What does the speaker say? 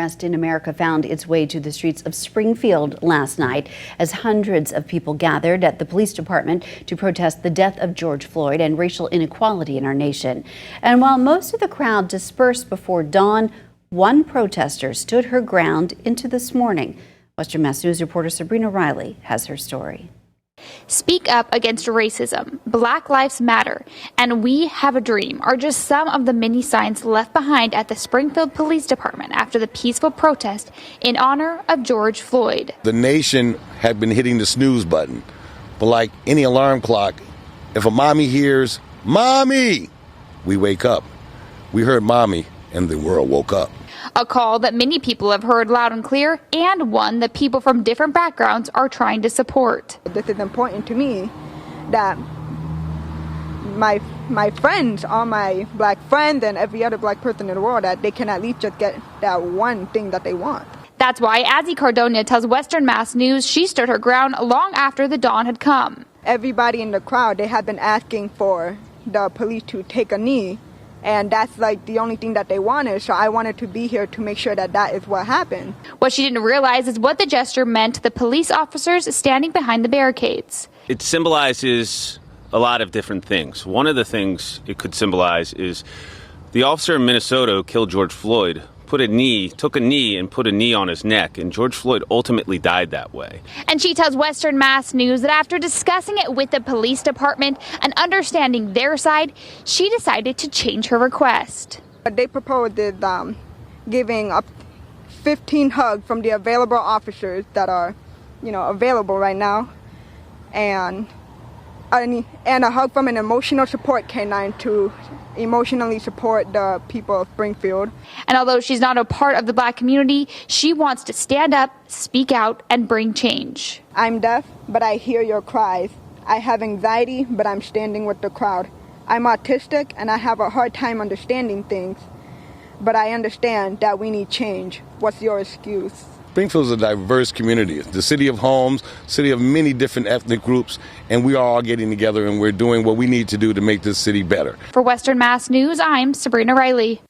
Unrest in America found its way to the streets of Springfield last night as hundreds of people gathered at the police department to protest the death of George Floyd and racial inequality in our nation. And while most of the crowd dispersed before dawn, one protester stood her ground into this morning. Western Mass News reporter Sabrina Riley has her story. Speak up against racism, Black Lives Matter, and We Have a Dream are just some of the many signs left behind at the Springfield Police Department after the peaceful protest in honor of George Floyd. The nation had been hitting the snooze button, but like any alarm clock, if a mommy hears, "Mommy," we wake up. We heard "Mommy," and the world woke up. A call that many people have heard loud and clear, and one that people from different backgrounds are trying to support. This is important to me that my friends, all my black friends and every other black person in the world, that they can at least just get that one thing that they want. That's why Azzy Cardona tells Western Mass News she stood her ground long after the dawn had come. Everybody in the crowd, they had been asking for the police to take a knee. And that's like the only thing that they wanted. So I wanted to be here to make sure that that is what happened. What she didn't realize is what the gesture meant to the police officers standing behind the barricades. It symbolizes a lot of different things. One of the things it could symbolize is the officer in Minnesota who killed George Floyd took a knee and put a knee on his neck, and George Floyd ultimately died that way. And she tells Western Mass News that after discussing it with the police department and understanding their side, she decided to change her request. What they proposed is giving up 15 hugs from the available officers that are, available right now, and a hug from an emotional support canine to emotionally support the people of Springfield. And although she's not a part of the Black community, she wants to stand up, speak out, and bring change. I'm deaf, but I hear your cries. I have anxiety, but I'm standing with the crowd. I'm autistic, and I have a hard time understanding things, but I understand that we need change. What's your excuse? Springfield is a diverse community. It's the city of homes, city of many different ethnic groups, and we are all getting together and we're doing what we need to do to make this city better. For Western Mass News, I'm Sabrina Riley.